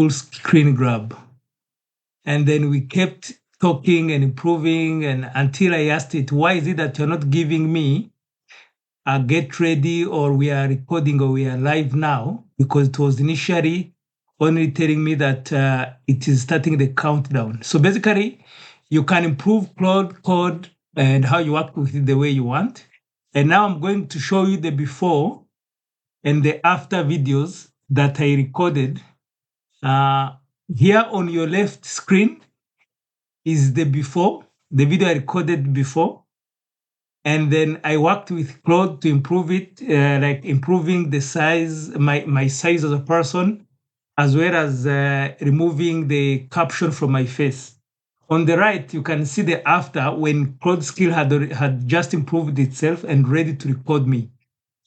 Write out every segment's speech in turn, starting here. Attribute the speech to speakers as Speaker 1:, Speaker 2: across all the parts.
Speaker 1: full screen grab. And then we kept talking and improving, and until I asked it, why is it that you're not giving me a get ready, or we are recording, or we are live now? Because it was initially only telling me that it is starting the countdown. So basically, you can improve Claude code and how you work with it the way you want. And now I'm going to show you the before and the after videos that I recorded. Uh, Here on your left screen is the before, the video I recorded before. And then I worked with Claude to improve it, like improving the size, my size as a person, as well as removing the caption from my face. On the right, you can see the after when Claude skill had just improved itself and ready to record me.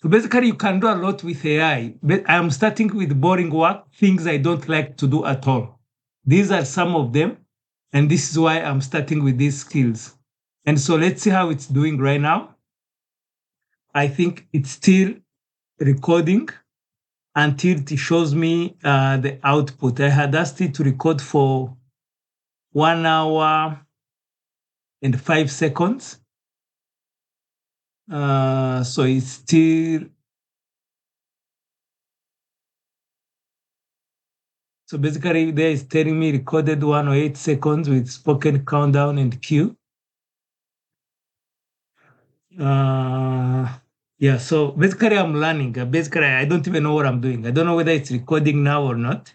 Speaker 1: So basically, you can do a lot with AI, but I'm starting with boring work, things I don't like to do at all. These are some of them, and this is why I'm starting with these skills. And so let's see how it's doing right now. I think it's still recording until it shows me the output. I had asked it to record for 1 hour and 5 seconds. So it's still. So basically, there is telling me recorded 108 seconds with spoken countdown and cue. Yeah, so basically, I'm learning. Basically, I don't even know what I'm doing. I don't know whether it's recording now or not.